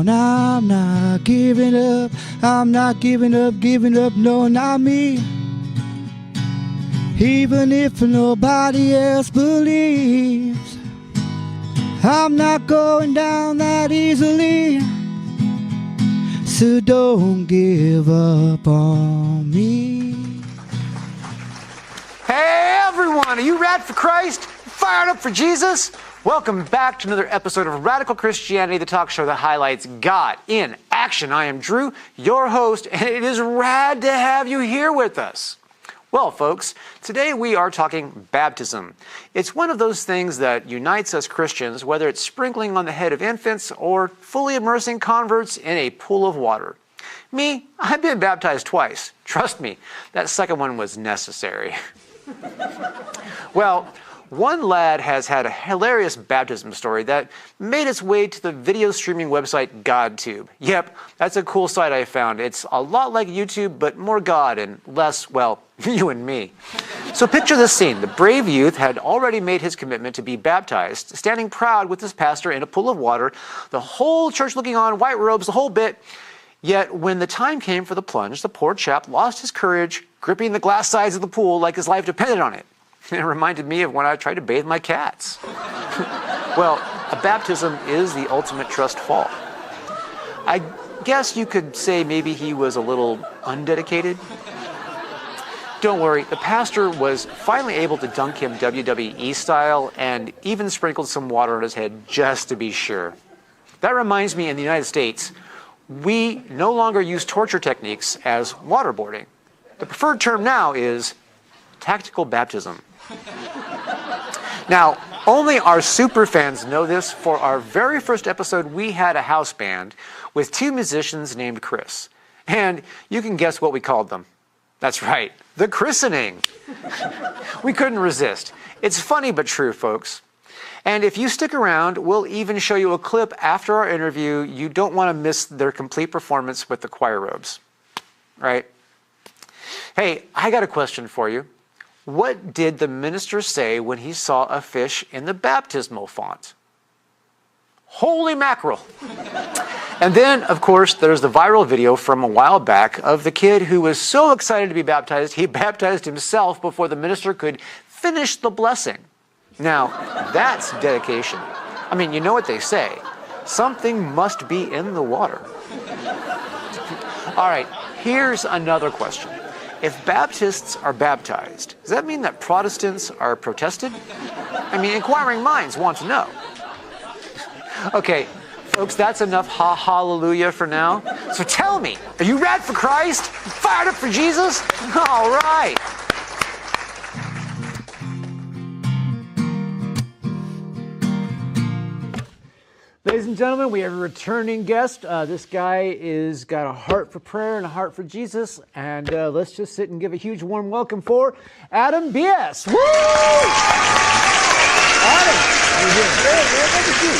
I'm not giving up, I'm not giving up, no, not me. Even if nobody else believes, I'm not going down that easily. So don't give up on me. Hey everyone, are you rad for Christ? Fired up for Jesus? Welcome back to another episode of Radical Christianity, the talk show that highlights God in action. I am Drew, your host, and it is rad to have you here with us. Well, folks, today we are talking baptism. It's one of those things that unites us Christians, whether it's sprinkling on the head of infants or fully immersing converts in a pool of water. Me, I've been baptized twice. Trust me, that second one was necessary. Well, one lad has had a hilarious baptism story that made its way to the video streaming website GodTube. Yep, that's a cool site I found. It's a lot like YouTube, but more God and less, well, you and me. So picture this scene. The brave youth had already made his commitment to be baptized, standing proud with his pastor in a pool of water, the whole church looking on, white robes, the whole bit. Yet when the time came for the plunge, the poor chap lost his courage, gripping the glass sides of the pool like his life depended on it. It reminded me of when I tried to bathe my cats. Well, a baptism is the ultimate trust fall. I guess you could say maybe he was a little undedicated. Don't worry, the pastor was finally able to dunk him WWE style and even sprinkled some water on his head just to be sure. That reminds me, in the United States, we no longer use torture techniques as waterboarding. The preferred term now is tactical baptism. Now, only our super fans know this. For our very first episode, we had a house band with two musicians named Chris. And you can guess what we called them. That's right, the christening. We couldn't resist. It's funny but true, folks. And if you stick around, we'll even show you a clip after our interview. You don't want to miss their complete performance with the choir robes. Right? Hey, I got a question for you. What did the minister say when he saw a fish in the baptismal font? Holy mackerel. And then, of course, there's the viral video from a while back of the kid who was so excited to be baptized, he baptized himself before the minister could finish the blessing. Now, that's dedication. I mean, you know what they say. Something must be in the water. All right, here's another question. If Baptists are baptized, does that mean that Protestants are protested? I mean, inquiring minds want to know. Okay, folks, that's enough hallelujah for now. So tell me, are you rad for Christ? Fired up for Jesus? All right. Ladies and gentlemen, we have a returning guest. This guy is got a heart for prayer and a heart for Jesus. And let's just sit and give a huge warm welcome for Adam Beas. Woo! Adam, how you doing? Good, man. Good to see you.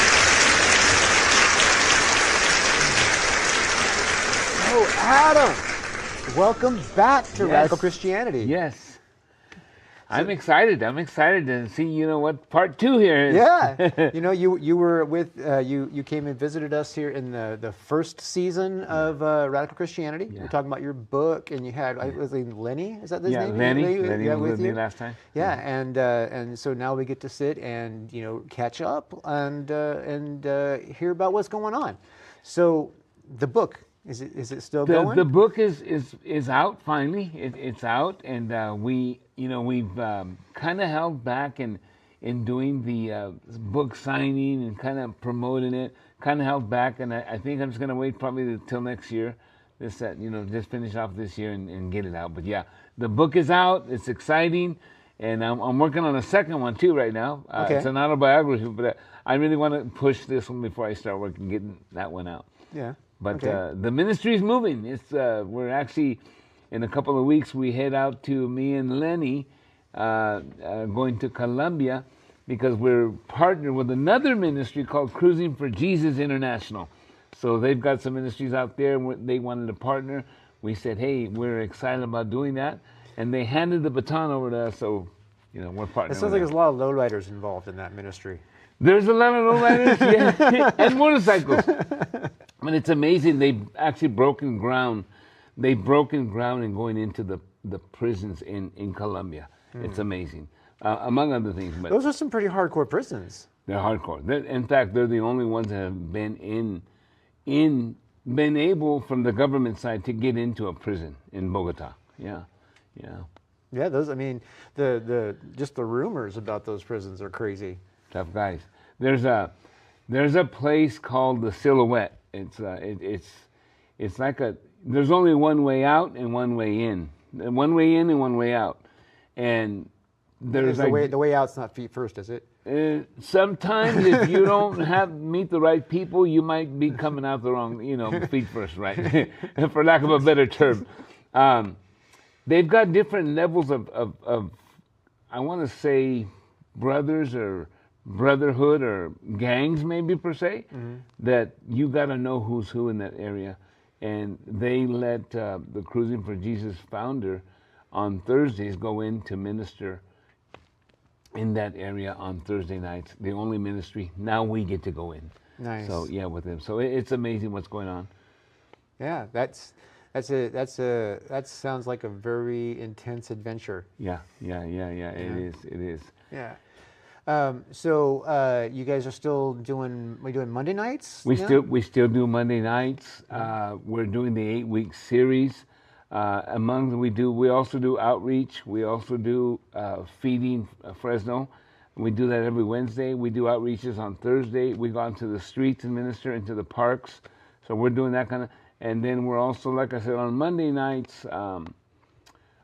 So, Adam, welcome back to Radical Christianity. Yes. I'm excited. I'm excited to see, what part 2 here is. Yeah. You were with, you came and visited us here in the first season of Radical Christianity. Yeah. We're talking about your book, and you had, was it Lenny? Is that his name? Lenny was with with you me last time. Yeah, and so now we get to sit and, catch up and hear about what's going on. So the book, is it still going? The book is out finally. It's out, and we've kind of held back in doing the book signing and kind of promoting it. Kind of held back, and I think I'm just gonna wait probably till next year. Just finish off this year and get it out. But yeah, the book is out. It's exciting, and I'm working on a second one too right now. Okay. It's an autobiography, but I really want to push this one before I start getting that one out. Yeah. But okay. The ministry is moving. It's we're actually, in a couple of weeks, we head out to me and Lenny, going to Colombia, because we're partnered with another ministry called Cruising for Jesus International. So they've got some ministries out there, and they wanted to partner. We said, hey, we're excited about doing that. And they handed the baton over to us, so we're partnering. It sounds like there's a lot of lowriders involved in that ministry. There's a lot of lowriders, yeah, and motorcycles. But it's amazing. They've actually broken ground. They've broken ground in going into the prisons in Colombia. It's amazing, among other things. But Those are some pretty hardcore prisons. they're hardcore. In fact, they're the only ones that have been been able from the government side to get into a prison in Bogota. Yeah, yeah. Yeah, those. I mean, the just the rumors about those prisons are crazy. Tough guys. There's a place called the Silhouette. It's like there's only one way out and one way in. One way in and one way out. And there's the way out's not feet first, is it? Sometimes if you don't meet the right people, you might be coming out the wrong, feet first, right? For lack of a better term. They've got different levels of I want to say brothers or brotherhood or gangs maybe per se, that you got to know who's who in that area. And they let the Cruising for Jesus founder on Thursdays go in to minister in that area on Thursday nights. The only ministry. Now we get to go in. Nice. So yeah, with them. So it's amazing what's going on. Yeah, that sounds like a very intense adventure. Yeah. It is. Yeah. So you guys are still doing Monday nights? We still do Monday nights. We're doing the 8-week series. We also do outreach. We also do feeding Fresno. We do that every Wednesday. We do outreaches on Thursday. We go out into the streets and minister into the parks. So we're doing that kind of. And then we're also, like I said, on Monday nights.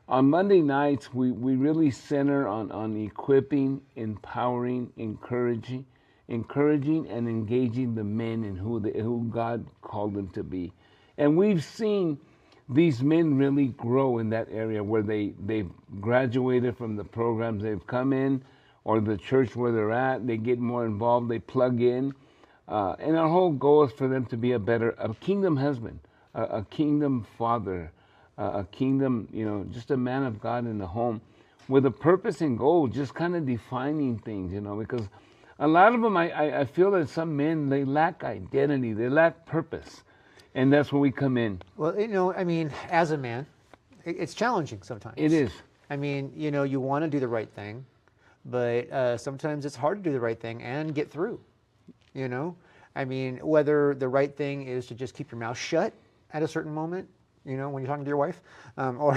On Monday nights, we really center on equipping, empowering, encouraging, and engaging the men in who God called them to be. And we've seen these men really grow in that area where they've graduated from the programs they've come in or the church where they're at. They get more involved, they plug in. And our whole goal is for them to be a kingdom husband, a kingdom father, a kingdom, just a man of God in the home with a purpose and goal, just kind of defining things, because a lot of them, I feel that some men, they lack identity, they lack purpose. And that's where we come in. Well, I mean, as a man, it's challenging sometimes. It is. I mean, you want to do the right thing, but sometimes it's hard to do the right thing and get through, I mean, whether the right thing is to just keep your mouth shut at a certain moment, when you're talking to your wife, or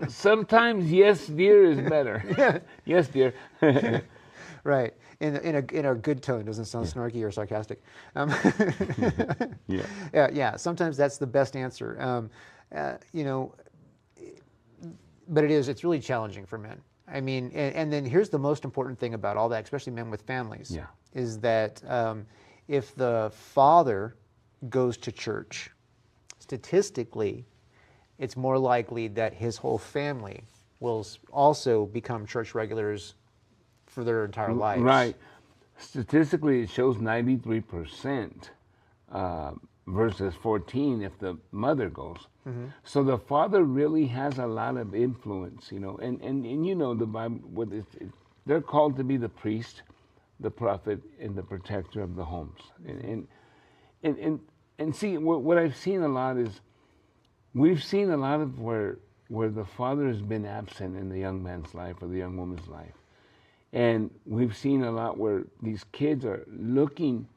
sometimes yes, dear is better. Yeah. Yes, dear. Right, in a good tone, doesn't sound snarky or sarcastic. Yeah. Sometimes that's the best answer. But it's really challenging for men. I mean, and then here's the most important thing about all that, especially men with families, is that if the father goes to church, statistically, it's more likely that his whole family will also become church regulars for their entire lives. Right. Statistically, it shows 93% versus 14 if the mother goes. Mm-hmm. So the father really has a lot of influence, and the Bible, they're called to be the priest, the prophet, and the protector of the homes. And see, what I've seen a lot is, we've seen a lot of where the father has been absent in the young man's life or the young woman's life. And we've seen a lot where these kids are looking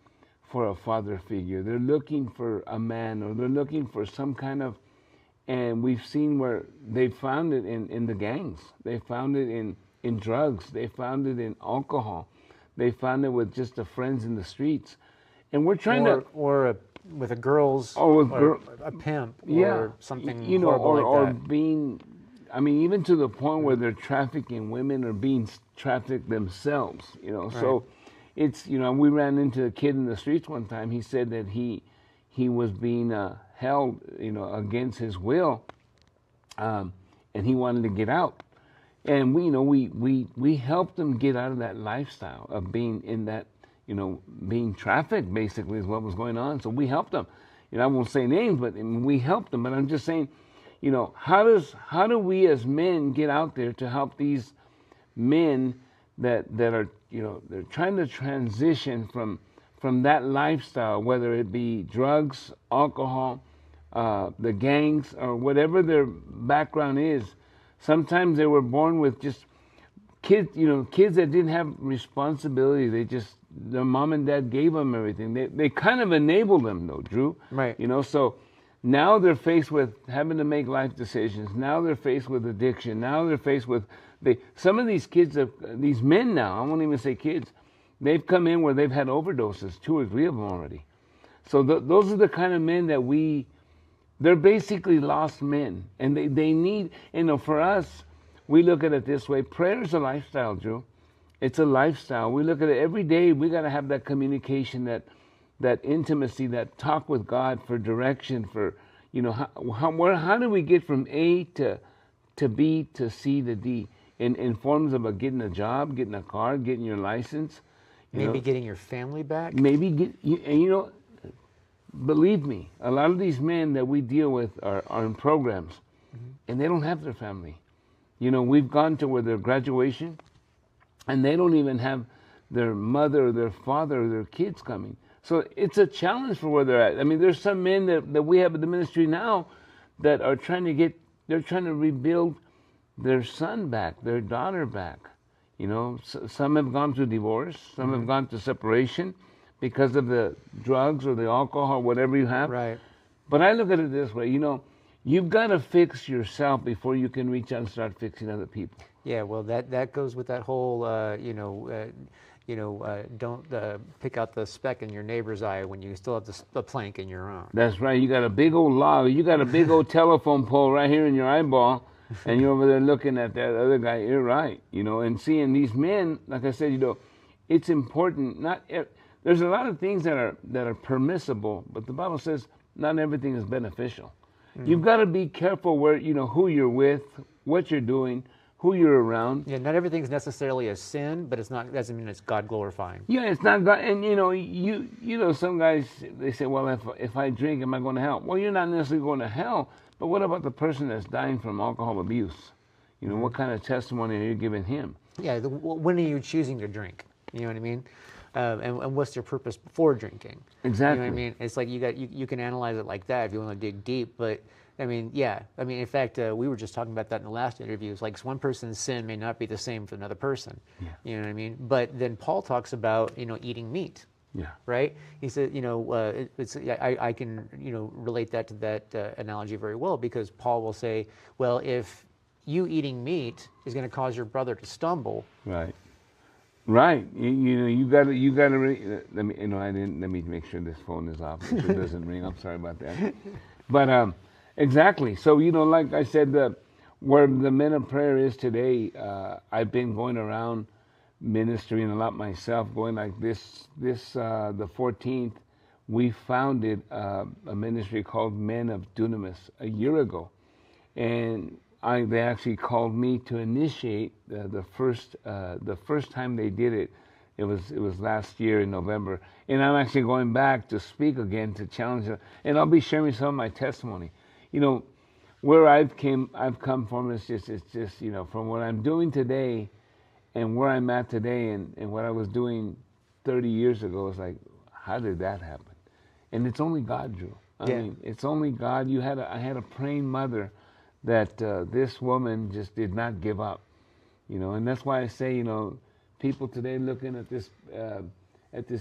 for a father figure. They're looking for a man, or they're looking for some kind of, and we've seen where they found it in the gangs. They found it in drugs. They found it in alcohol. They found it with just the friends in the streets. And we're trying with a girl's, a pimp, or something horrible like that. Being, I mean, even to the point where they're trafficking women or being trafficked themselves, Right. So it's, we ran into a kid in the streets one time. He said that he was being held, against his will, and he wanted to get out. And we helped him get out of that lifestyle of being in that, being trafficked, basically, is what was going on. So we helped him. I won't say names, but we helped him. But I'm just saying, how do we as men get out there to help these men that are, they're trying to transition from from that lifestyle, whether it be drugs, alcohol, the gangs, or whatever their background is. Sometimes they were born with just kids, kids that didn't have responsibility. Their mom and dad gave them everything. They kind of enabled them, though, Drew. Right. So now they're faced with having to make life decisions. Now they're faced with addiction. Now they're faced with some of these kids, these men now, I won't even say kids, they've come in where they've had overdoses, 2 or 3 of them already. So those are the kind of men that they're basically lost men. And they need, for us, we look at it this way. Prayer is a lifestyle, Drew. It's a lifestyle. We look at it every day. We got to have that communication, that intimacy, that talk with God for direction, for, how do we get from A to B to C to D in forms of getting a job, getting a car, getting your license. Maybe getting your family back. Maybe believe me, a lot of these men that we deal with are in programs, and they don't have their family. We've gone to where their graduation, and they don't even have their mother or their father or their kids coming. So it's a challenge for where they're at. I mean, there's some men that we have in the ministry now that are trying to rebuild their son back, their daughter back. Some have gone through divorce, some have gone to separation because of the drugs or the alcohol, whatever you have. Right. But I look at it this way, you've got to fix yourself before you can reach out and start fixing other people. Yeah, well, that goes with that whole, don't pick out the speck in your neighbor's eye when you still have the plank in your own. That's right. You got a big old log. You got a big old telephone pole right here in your eyeball, and you're over there looking at that other guy. You're right, and seeing these men, like I said, it's important. There's a lot of things that are permissible, but the Bible says not everything is beneficial. You've got to be careful where who you're with, what you're doing, who you're around. Yeah, not everything's necessarily a sin, but doesn't mean it's God glorifying. Yeah, it's not God. And some guys, they say, well, if I drink, am I going to hell? Well, you're not necessarily going to hell, but what about the person that's dying from alcohol abuse? What kind of testimony are you giving him? Yeah, when are you choosing to drink? You know what I mean? And what's your purpose before drinking? Exactly. You know what I mean? It's like you can analyze it like that if you want to dig deep, but in fact, we were just talking about that in the last interview. It's like one person's sin may not be the same for another person. Yeah. You know what I mean? But then Paul talks about eating meat. Yeah. Right. He said, I can relate that to that analogy very well, because Paul will say, well, if you eating meat is going to cause your brother to stumble. Right. Right. You got to. Let me make sure this phone is off. So it doesn't ring. I'm sorry about that. But exactly. So like I said, where the Men of Prayer is today, I've been going around ministering a lot myself. Going like this. The 14th, we founded a ministry called Men of Dunamis a year ago, and they actually called me to initiate the first time they did it. It was last year in November, and I'm actually going back to speak again to challenge them, and I'll be sharing some of my testimony. Where I've come from is just from what I'm doing today, and where I'm at today, and what I was doing 30 years ago. It's like, how did that happen? And it's only God, Drew. I mean, it's only God. I had a praying mother that this woman just did not give up, and that's why I say, people today looking at this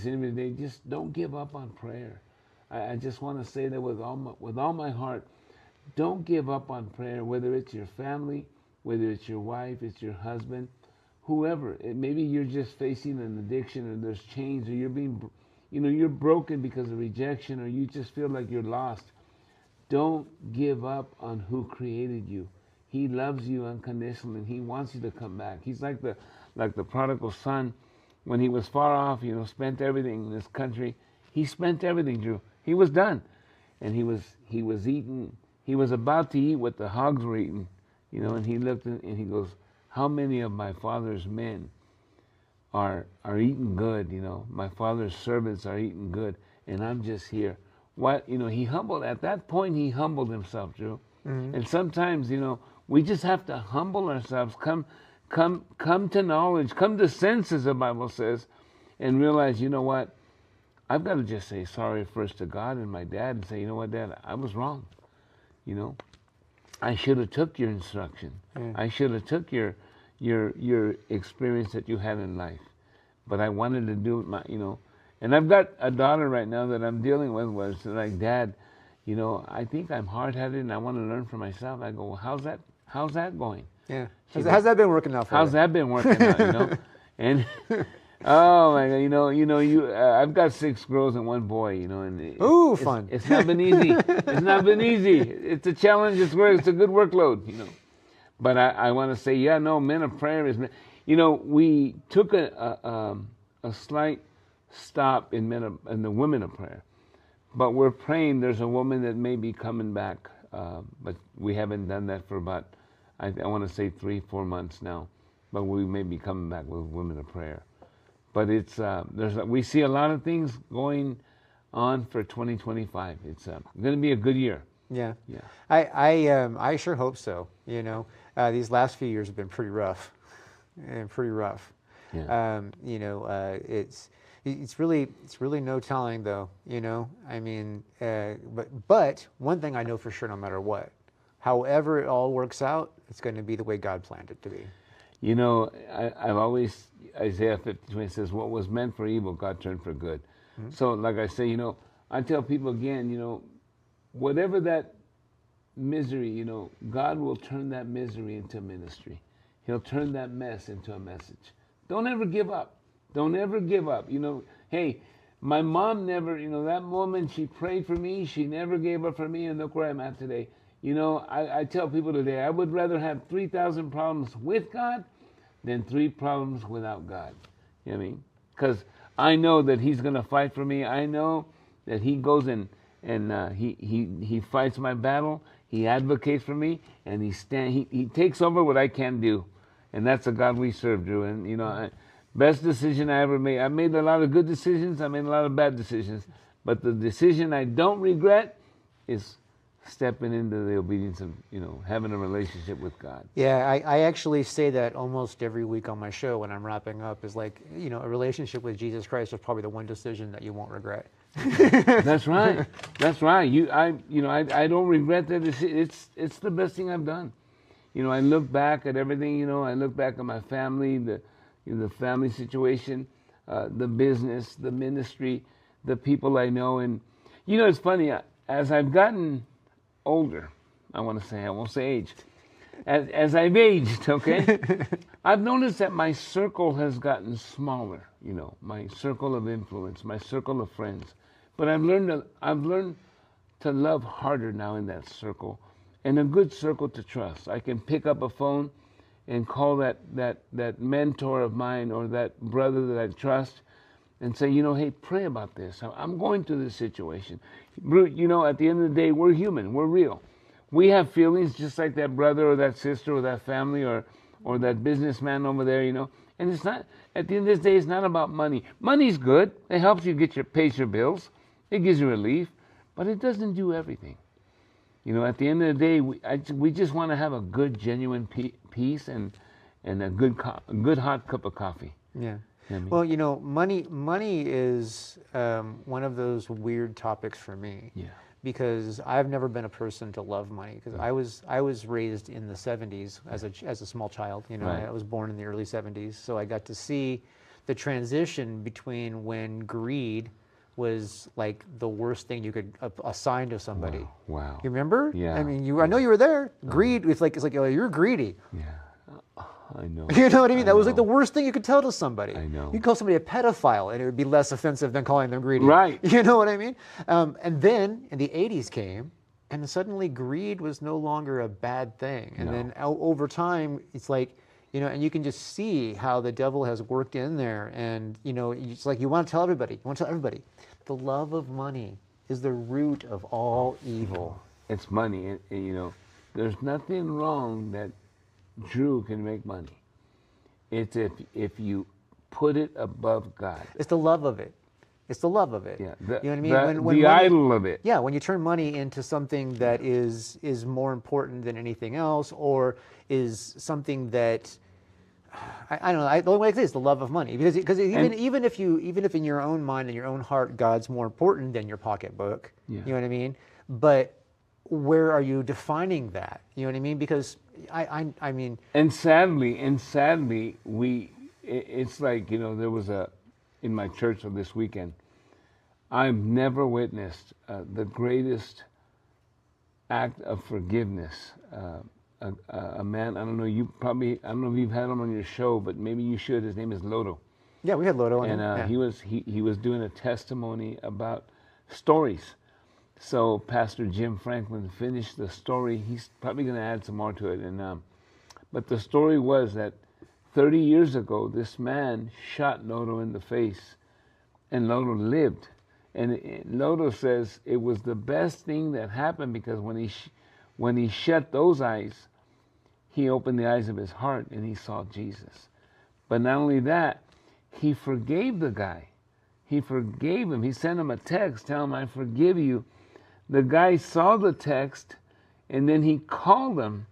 interview, they just don't give up on prayer. I just want to say that with all my heart, don't give up on prayer. Whether it's your family, whether it's your wife, it's your husband, whoever. Maybe you're just facing an addiction, or there's chains, or you're being, you're broken because of rejection, or you just feel like you're lost. Don't give up on who created you. He loves you unconditionally, and He wants you to come back. He's like the prodigal son. When he was far off, spent everything in this country. He spent everything, Drew. He was done. And he was eating. He was about to eat what the hogs were eating, and he looked and he goes, how many of my father's men are eating good, my father's servants are eating good, and I'm just here. What, he humbled, at that point he humbled himself, Drew. Mm-hmm. And sometimes, we just have to humble ourselves, come to knowledge, come to senses, the Bible says, and realize, I've got to just say sorry first to God and my dad and say, you know what, Dad, I was wrong. You know, I should have took your instruction. I should have took your experience that you had in life. But I wanted to do it, you know. And I've got a daughter right now that I'm dealing with where it's like, Dad, you know, I think I'm hard-headed and I want to learn for myself. I go, well, how's that going? Yeah. How's that been working out for you? How's that been working out, you know? And oh my God, I've got 6 girls and 1 boy, you know, and fun. It's not been easy. It's not been easy. It's a challenge. It's a good workload, you know. But I want to say, yeah, no, Men of Prayer is, you know, we took a slight stop in the Women of Prayer, but we're praying. There's a woman that may be coming back, but we haven't done that for about, I want to say 3-4 months now. But we may be coming back with Women of Prayer. But it's we see a lot of things going on for 2025. It's going to be a good year. Yeah. Yeah. I sure hope so. You know, these last few years have been pretty rough, pretty rough. Yeah. You know, it's really no telling though. You know, I mean, but one thing I know for sure, no matter what, however it all works out, it's going to be the way God planned it to be. You know, I've always, Isaiah 50:20 says, what was meant for evil, God turned for good. Mm-hmm. So like I say, you know, I tell people again, you know, whatever that misery, you know, God will turn that misery into ministry. He'll turn that mess into a message. Don't ever give up. Don't ever give up. You know, hey, my mom never, you know, that woman, she prayed for me. She never gave up for me, and look where I'm at today. You know, I tell people today, I would rather have 3,000 problems with God than 3 problems without God. You know what I mean? Because I know that He's going to fight for me. I know that He goes and he fights my battle. He advocates for me, and He takes over what I can't do. And that's the God we serve, Drew. And, you know, best decision I ever made. I made a lot of good decisions. I made a lot of bad decisions. But the decision I don't regret is stepping into the obedience of, you know, having a relationship with God. Yeah, I actually say that almost every week on my show when I'm wrapping up, is like, you know, a relationship with Jesus Christ is probably the one decision that you won't regret. That's right. That's right. I don't regret that. It's the best thing I've done. You know, I look back at everything. You know, I look back at my family, the family situation, the business, the ministry, the people I know, and you know, it's funny. As I've gotten older, I won't say age. As I've aged, okay, I've noticed that my circle has gotten smaller. You know, my circle of influence, my circle of friends. But I've learned to love harder now in that circle, and a good circle to trust. I can pick up a phone and call that mentor of mine or that brother that I trust, and say, you know, hey, pray about this. I'm going through this situation. You know, at the end of the day, we're human. We're real. We have feelings just like that brother or that sister or that family or that businessman over there, you know. And it's not, at the end of the day, it's not about money. Money's good. It helps you pay your bills. It gives you relief. But it doesn't do everything. You know, at the end of the day, we just want to have a good, genuine peace and a good hot cup of coffee. Yeah. You know what I mean? Well, you know, money is one of those weird topics for me. Yeah. Because I've never been a person to love money. Because I was raised in the 70s as a small child. You know, Right. I was born in the early 70s, so I got to see the transition between when greed was like the worst thing you could assign to somebody. Wow. You remember? Yeah. I mean, I know you were there. Greed. It's like oh, you're greedy. Yeah. I know. You know what I mean? That was like know. the worst thing you could tell to somebody. I know. You could call somebody a pedophile, and it would be less offensive than calling them greedy. Right. You know what I mean? And then in the 80s came, and suddenly greed was no longer a bad thing. And then over time, it's like, you know, and you can just see how the devil has worked in there. And, you know, it's like you want to tell everybody. You want to tell everybody. The love of money is the root of all evil. It's money. And, you know, there's nothing wrong that Drew can make money. It's if you put it above God. It's the love of it. It's the love of it. Yeah, you know what I mean? The money, idol of it. Yeah, when you turn money into something that is more important than anything else, or is something that I don't know. The only way I can say is the love of money, because even if in your own mind and your own heart, God's more important than your pocketbook. Yeah. You know what I mean? But where are you defining that? You know what I mean? Because I mean. And sadly, it's like, you know, there was in my church this weekend, I've never witnessed the greatest act of forgiveness. A man, I don't know if you've had him on your show, but maybe you should. His name is Lodo. Yeah, we had Lodo on. And Yeah. he was doing a testimony about stories. So Pastor Jim Franklin finished the story. He's probably going to add some more to it. But the story was that 30 years ago, this man shot Lodo in the face, and Lodo lived. And Lodo says it was the best thing that happened, because when he shut those eyes, he opened the eyes of his heart and he saw Jesus. But not only that, he forgave the guy. He forgave him. He sent him a text telling him, I forgive you. The guy saw the text, and then he called him.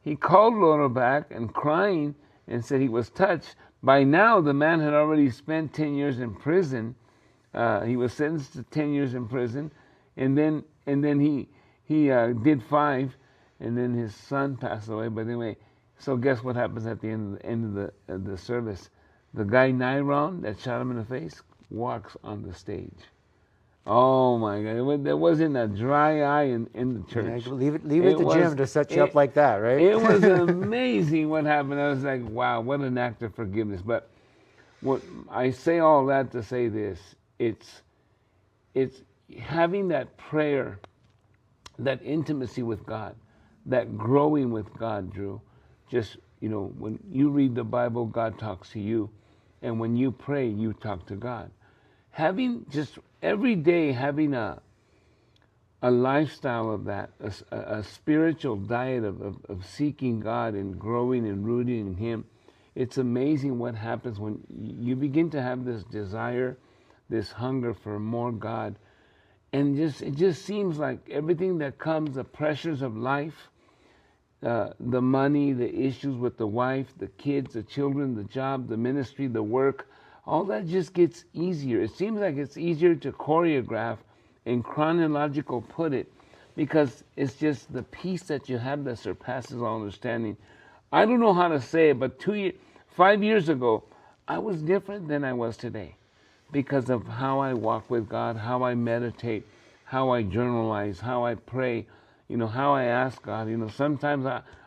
He called Lodo back and crying and said he was touched. By now, the man had already spent 10 years in prison. He was sentenced to 10 years in prison, and then he did 5, and then his son passed away. But anyway, so guess what happens at the end of the service? The guy Nairon that shot him in the face walks on the stage. Oh my God! There wasn't a dry eye in the church. Yeah, leave it to Jim to set you up like that, right? It was amazing what happened. I was like, wow, what an act of forgiveness. But what I say all that to say this: it's having that prayer, that intimacy with God, that growing with God, Drew. Just, you know, when you read the Bible, God talks to you, and when you pray, you talk to God. Having just every day having a lifestyle of that, a spiritual diet of seeking God and growing and rooting in Him, it's amazing what happens when you begin to have this desire, this hunger for more God. And it just seems like everything that comes, the pressures of life, the money, the issues with the wife, the kids, the children, the job, the ministry, the work, all that just gets easier. It seems like it's easier to choreograph and chronological put it, because it's just the peace that you have that surpasses all understanding. I don't know how to say it, but 5 years ago, I was different than I was today, because of how I walk with God, how I meditate, how I journalize, how I pray, you know, how I ask God. You know, sometimes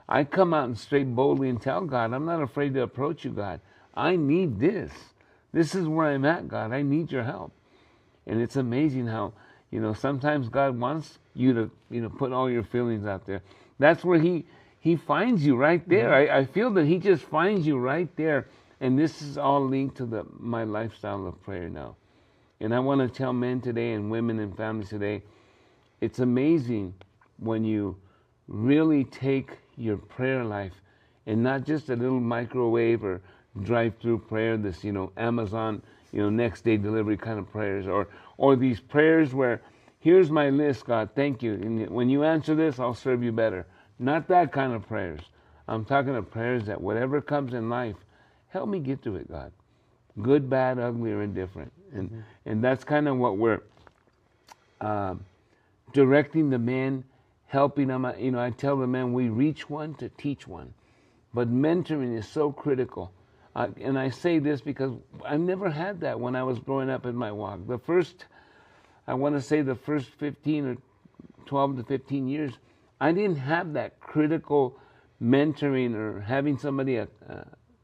I come out and straight boldly and tell God, I'm not afraid to approach you, God. I need this. This is where I'm at, God. I need your help. And it's amazing how, you know, sometimes God wants you to, you know, put all your feelings out there. That's where He finds you right there. Mm-hmm. I feel that He just finds you right there. And this is all linked to my lifestyle of prayer now. And I want to tell men today and women and families today, it's amazing when you really take your prayer life and not just a little microwave or drive-through prayer, this, you know, Amazon, you know, next day delivery kind of prayers, or these prayers where, here's my list, God, thank you. And when you answer this, I'll serve you better. Not that kind of prayers. I'm talking of prayers that whatever comes in life, help me get through it, God. Good, bad, ugly, or indifferent. And that's kind of what we're directing the men, helping them. You know, I tell the men, we reach one to teach one. But mentoring is so critical. And I say this because I never had that when I was growing up in my walk. I want to say the first 15 or 12 to 15 years, I didn't have that critical mentoring or having somebody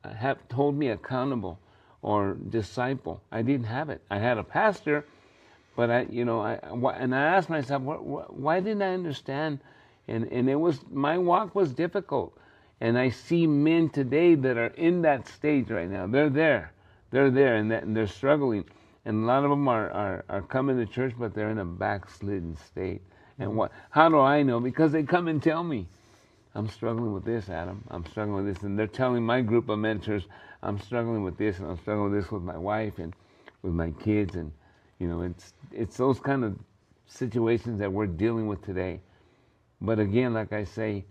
have told me accountable or disciple. I didn't have it. I had a pastor, but I asked myself, why didn't I understand? And it was, my walk was difficult. And I see men today that are in that stage right now. They're there, and they're struggling. And a lot of them are coming to church, but they're in a backslidden state. And how do I know? Because they come and tell me, I'm struggling with this, Adam. I'm struggling with this. And they're telling my group of mentors, I'm struggling with this, and I'm struggling with this with my wife and with my kids. And, you know, it's those kind of situations that we're dealing with today. But again, like I say,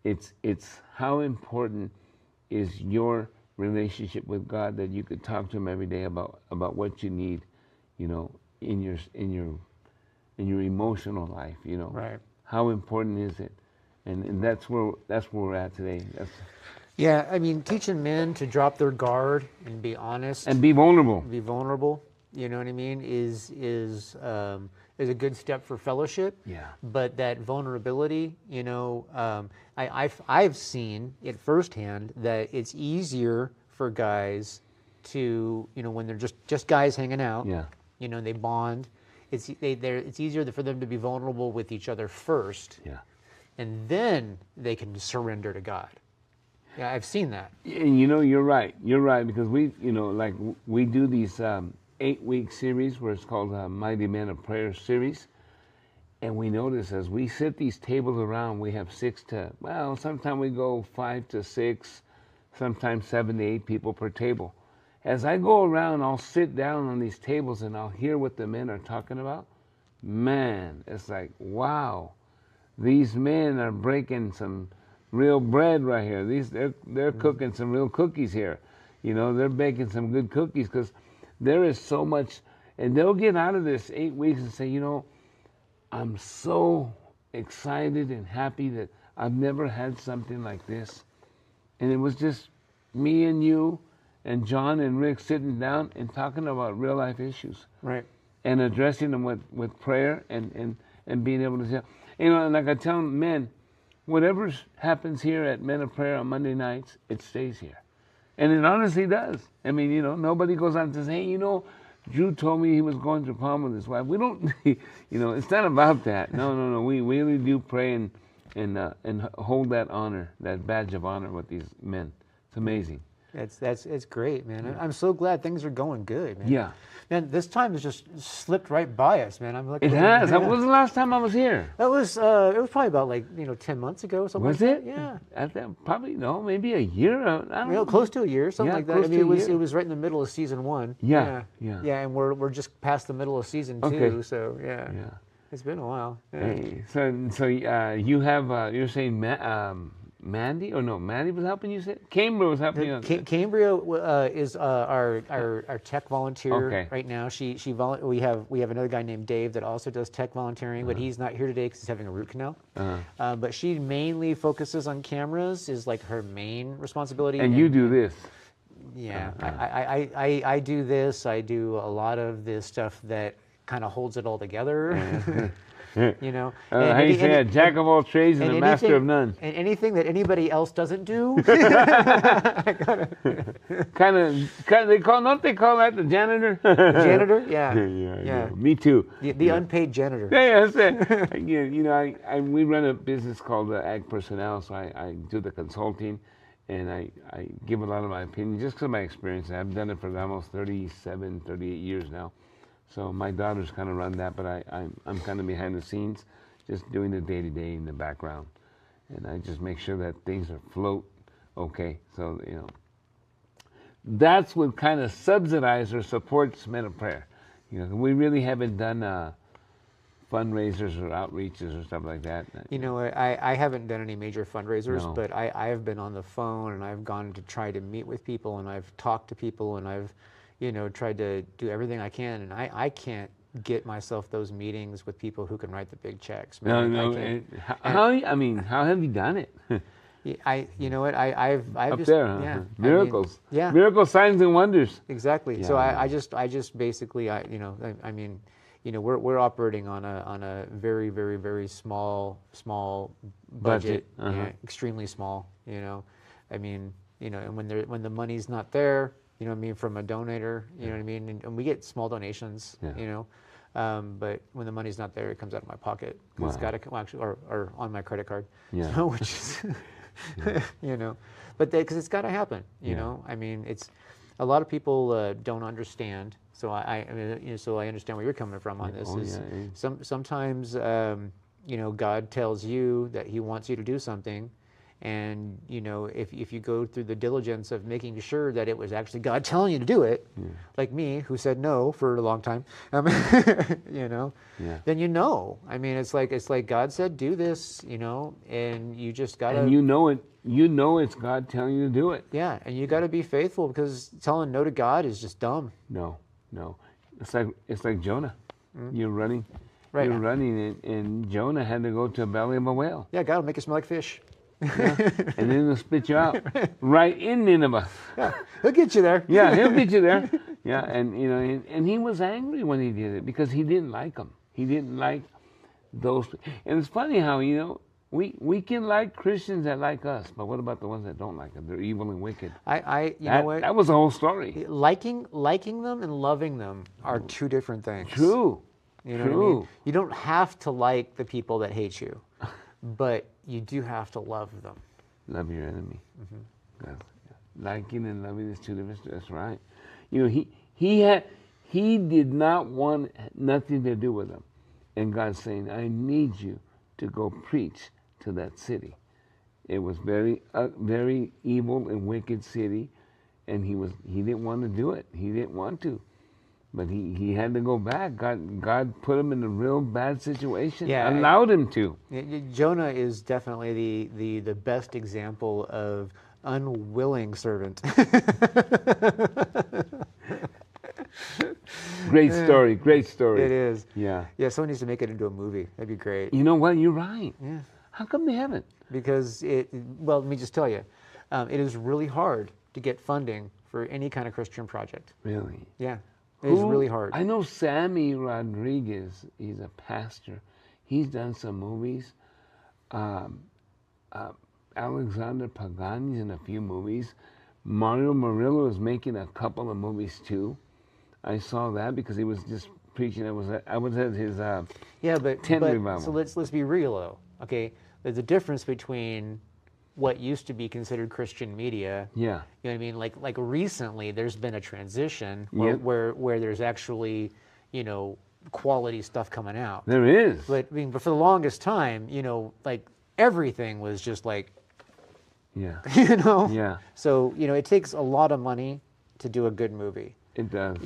it's how important is your relationship with God that you could talk to Him every day about what you need, you know, in your emotional life, you know. Right. How important is it? And that's where we're at today. Yeah, I mean, teaching men to drop their guard and be honest and be vulnerable. be vulnerable, you know what I mean, is a good step for fellowship. Yeah. But that vulnerability, you know, I've seen it firsthand that it's easier for guys to, you know, when they're just guys hanging out. Yeah. You know, they bond. It's easier for them to be vulnerable with each other first. Yeah. And then they can surrender to God. Yeah, I've seen that. And you know, you're right. You're right, because we, you know, like we do these 8-week series where it's called Mighty Men of Prayer series. And we notice as we sit these tables around, we have 6 to, well, sometimes we go 5 to 6, sometimes 7 to 8 people per table. As I go around, I'll sit down on these tables and I'll hear what the men are talking about. Man, it's like, wow, these men are breaking some real bread right here. They're cooking some real cookies here. You know, they're baking some good cookies, because there is so much, and they'll get out of this 8 weeks and say, you know, I'm so excited and happy that I've never had something like this. And it was just me and you and John and Rick sitting down and talking about real life issues. Right. And addressing them with prayer and being able to say, you know, and like I tell men, whatever happens here at Men of Prayer on Monday nights, it stays here. And it honestly does. I mean, you know, nobody goes out and says, hey, you know, Drew told me he was going through a problem with his wife. We don't, you know, it's not about that. No. We really do pray and hold that honor, that badge of honor with these men. It's amazing. It's great, man. I'm so glad things are going good, man. Yeah. Man, this time has just slipped right by us, man. I'm like, It has. When was the last time I was here? It was probably about 10 months ago, something Was like it? that. Yeah. Probably, no, maybe a year. I don't know. Close to a year, something Yeah, like that. close I mean, to a it year. was right in the middle of season 1. Yeah. Yeah, and we're just past the middle of season 2, Okay. so yeah. Yeah. It's been a while. Yeah. Hey, so you have, you're saying Mandy? Or no, Mandy was helping you? Cambria was helping you? Cambria is our tech volunteer right now. We have another guy named Dave that also does tech volunteering, but he's not here today because he's having a root canal. But she mainly focuses on cameras, is like her main responsibility. And you do this. Yeah, I do this. I do a lot of this stuff that kind of holds it all together. You know, how you say, a jack of all trades and a master of none. And anything that anybody else doesn't do. kind of, don't they call that the janitor? Janitor, yeah. Yeah. Me too. The unpaid janitor. Yeah, that's it. You know, we run a business called Ag Personnel, so I do the consulting, and I give a lot of my opinion just because of my experience. I've done it for almost 37, 38 years now. So my daughters kind of run that, but I'm kind of behind the scenes, just doing the day-to-day in the background. And I just make sure that things are float okay. So, you know, that's what kind of subsidizes or supports Men of Prayer. You know, we really haven't done fundraisers or outreaches or stuff like that. You know, I haven't done any major fundraisers, No. but I have been on the phone, and I've gone to try to meet with people, and I've talked to people, and I've, you know, tried to do everything I can, and I can't get myself those meetings with people who can write the big checks. Man. No. How have you done it? You know what, I've Up just, there, huh? yeah, Miracles. I mean, yeah, Miracles, signs, and wonders. exactly. Yeah, So yeah. I just basically, we're operating on a very, very, very small budget, yeah, extremely small. You know, I mean, you know, and when the money's not there, you know what I mean, from a donator, you know what I mean, and we get small donations, you know, but when the money's not there, it comes out of my pocket. It's got to, well, actually, or on my credit card, so, which is, you know, but because it's got to happen, you know. I mean, it's a lot of people don't understand. So I mean, you know, so I understand where you're coming from on this. Sometimes you know, God tells you that He wants you to do something, And if you go through the diligence of making sure that it was actually God telling you to do it, like me, who said no for a long time, then I mean, it's like God said, do this, and you just gotta. And it's God telling you to do it. Yeah, and you gotta be faithful, because telling no to God is just dumb. No. It's like Jonah. You're running. Right. You're running, and Jonah had to go to the belly of a whale. Yeah, God will make you smell like fish. Yeah. And then he'll spit you out right in Nineveh. Yeah, he'll get you there. Yeah, he'll get you there. Yeah, and and he was angry when he did it, because he didn't like them. He didn't like those. And it's funny how we can like Christians that like us, but what about the ones that don't like us? They're evil and wicked. You know what? That was the whole story. Liking them and loving them are two different things. True. You know what I mean? You don't have to like the people that hate you, but you do have to love them. Love your enemy. Mm-hmm. Liking and loving is two different. That's right. He did not want nothing to do with them, and God's saying, "I need you to go preach to that city." It was very evil and wicked city, and he didn't want to do it. He didn't want to. But he had to go back. God put him in a real bad situation. Yeah, allowed him to. Jonah is definitely the best example of unwilling servant. Great story. Great story. It is. Yeah. Yeah. Someone needs to make it into a movie. That'd be great. You know what? You're right. Yeah. How come they haven't? Because let me just tell you, it is really hard to get funding for any kind of Christian project. Really? Yeah. It is really hard. I know Sammy Rodriguez. He's a pastor. He's done some movies. Alexander Pagani's in a few movies. Mario Murillo is making a couple of movies too. I saw that because he was just preaching. I was at his tent revival. So let's be real though. Okay, there's a difference between what used to be considered Christian media. Yeah. You know what I mean? Like recently there's been a transition where there's actually, quality stuff coming out. There is. But but for the longest time, like everything was just like Yeah. Yeah. So, it takes a lot of money to do a good movie. It does.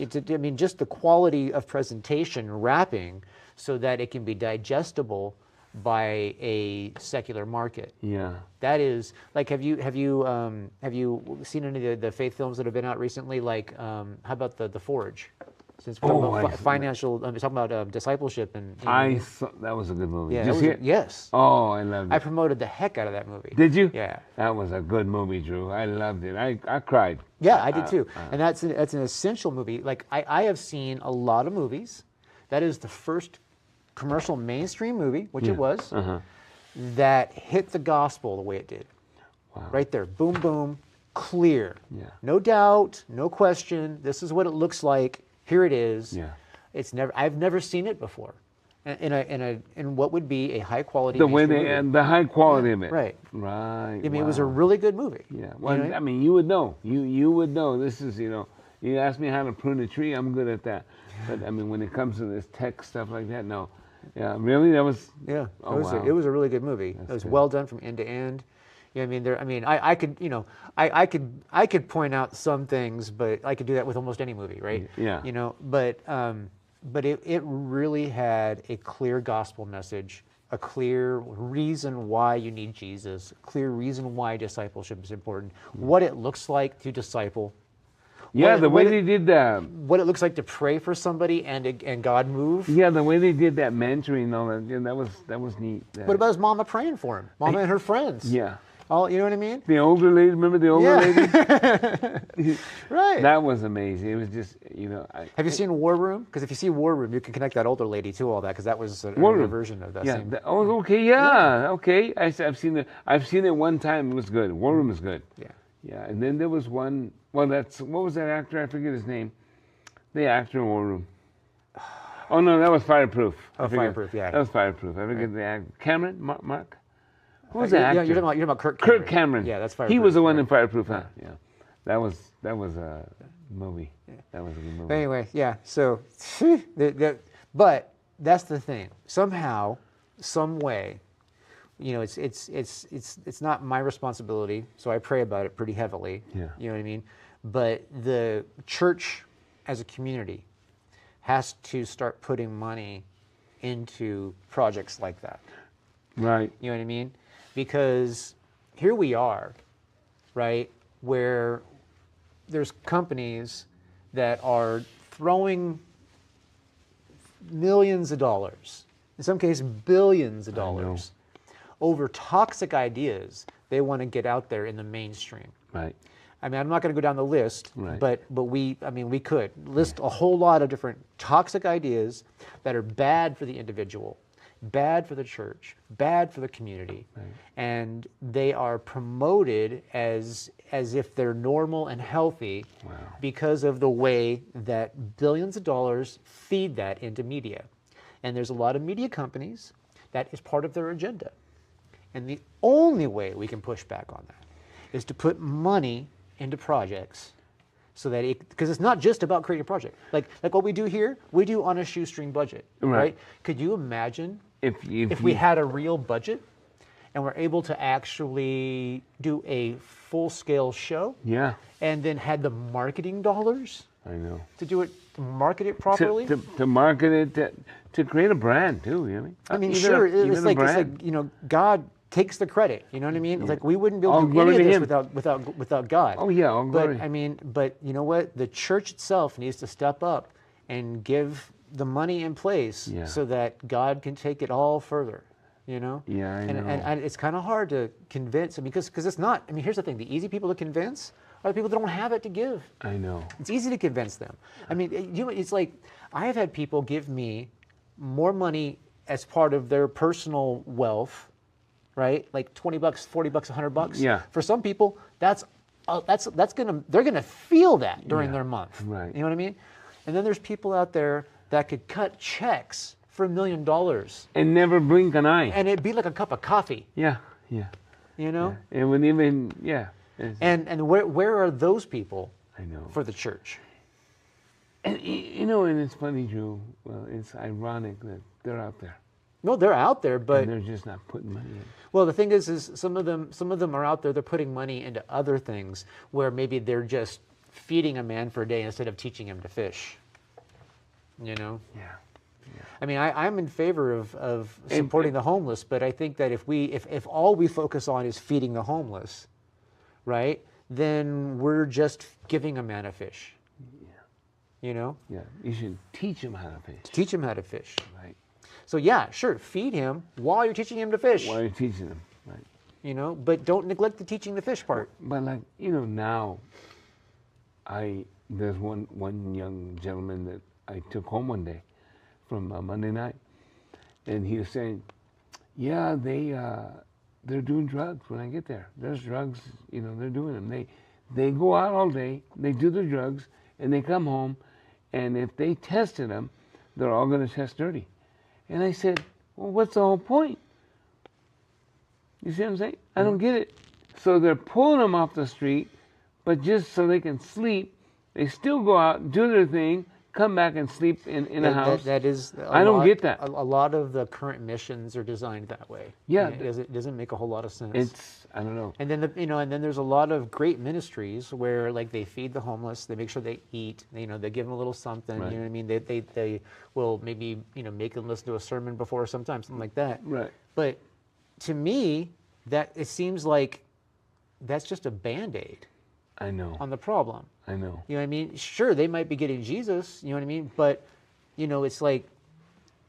Just the quality of presentation, wrapping, so that it can be digestible by a secular market. Yeah. That is like, have you seen any of the faith films that have been out recently? Like, how about the Forge? Since we're talking about financial, I'm talking about discipleship and. I thought that was a good movie. Yeah, yes. Oh, I loved it. I promoted the heck out of that movie. Did you? Yeah. That was a good movie, Drew. I loved it. I cried. Yeah, I did too. And that's an essential movie. Like I have seen a lot of movies. That is the first commercial mainstream movie, which it was, that hit the gospel the way it did. Wow. Right there, boom, boom, clear. Yeah. No doubt, no question. This is what it looks like. Here it is. Yeah. I've never seen it before. In what would be a high quality. The way the high quality of it. Right. Right. I mean, it was a really good movie. Yeah. Well, I mean, you would know. You would know. This is, you ask me how to prune a tree, I'm good at that. But I mean, when it comes to this tech stuff like that, no. Yeah, really, that was. Yeah. Oh, it was a really good movie. It was well done from end to end. I could point out some things, but I could do that with almost any movie, right? Yeah. But it really had a clear gospel message, a clear reason why you need Jesus, a clear reason why discipleship is important, what it looks like to disciple. Yeah, the way they did that. What it looks like to pray for somebody and God move. Yeah, the way they did that mentoring and all that, that was neat. What about his mama praying for him? Mama and her friends. Yeah. All, you know what I mean? The older lady, remember the older lady? Right. That was amazing. It was just, Have you seen War Room? Because if you see War Room, you can connect that older lady to all that, because that was an older version of that same. Okay. I've seen it one time. It was good. War Room is good. Yeah. Yeah, and then there was one. Well, what was that actor? I forget his name. The actor in War Room. Oh no, that was Fireproof. Fireproof. Yeah. That was Fireproof. I forget the actor. Cameron, Mark. Who was that actor? Yeah, you're talking about Kirk Cameron. Kirk Cameron. Yeah, that's Fireproof. He was the one in Fireproof. Huh? Yeah. That was a movie. Yeah. That was a good movie. But anyway, yeah. So, but that's the thing. Somehow, some way, you know, it's not my responsibility, so I pray about it pretty heavily. Yeah. You know what I mean? But the church as a community has to start putting money into projects like that. Right. You know what I mean? Because here we are, right, where there's companies that are throwing millions of dollars, in some cases billions of dollars, over toxic ideas they want to get out there in the mainstream. Right. I mean, I'm not going to go down the list, Right. but we could list a whole lot of different toxic ideas that are bad for the individual, bad for the church, bad for the community, and they are promoted as if they're normal and healthy because of the way that billions of dollars feed that into media. And there's a lot of media companies that is part of their agenda. And the only way we can push back on that is to put money into projects so that because it's not just about creating a project. Like what we do here, we do on a shoestring budget, right? Could you imagine if we had a real budget and were able to actually do a full-scale show? Yeah. And then had the marketing dollars I know. to do it, to market it properly? To market it, to create a brand too, you know what I mean? I mean, Even sure, even it's a like, brand. you know, God takes the credit, you know what I mean? It's like we wouldn't be able All to do glory any to of this him. without God. Oh yeah, all glory. But I mean, but you know what? The church itself needs to step up and give the money in place so that God can take it all further. You know? Yeah, I know. And it's kind of hard to convince, because it's not. I mean, here's the thing: the easy people to convince are the people that don't have it to give. I know. It's easy to convince them. I mean, you know, it's like I have had people give me more money as part of their personal wealth, right? Like $20, $40, $100. Yeah. For some people, they're gonna feel that during their month. Right. You know what I mean? And then there's people out there that could cut checks for $1 million, And never blink an eye. and it'd be like a cup of coffee. Yeah, yeah. You know? It wouldn't even, it's- And where are those people I know. for the church? And you know, and it's funny, Drew. Well, it's ironic that they're out there. No, they're out there, but And they're just not putting money in. well, the thing is some of them are out there. They're putting money into other things where maybe they're just feeding a man for a day instead of teaching him to fish. You know. Yeah. I mean, I'm in favor of supporting the homeless, but I think that if all we focus on is feeding the homeless, right, then we're just giving a man a fish. Yeah. You know. Yeah. You should teach them how to fish. Teach him how to fish. Right. So yeah, sure, feed him while you're teaching him to fish. While you're teaching them. Right. You know, but don't neglect the teaching the fish part. But like, you know, now there's one young gentleman that I took home one day from Monday night, and he was saying, yeah, they're doing drugs when I get there. There's drugs, you know, they're doing them. They go out all day, they do the drugs, and they come home, and if they tested them, they're all going to test dirty. And I said, well, what's the whole point? You see what I'm saying? I don't get it. So they're pulling them off the street, but just so they can sleep, they still go out, do their thing, come back and sleep in a house. That is. I don't get that. A lot of the current missions are designed that way. Yeah. It doesn't make a whole lot of sense. It's, I don't know. And then and then there's a lot of great ministries where like they feed the homeless, they make sure they eat, you know, they give them a little something. Right. You know what I mean? They will maybe, you know, make them listen to a sermon before sometimes, something like that. Right. But to me, that it seems like that's just a Band-Aid I know. on the problem. I know. You know what I mean? Sure, they might be getting Jesus, you know what I mean? But, you know, it's like,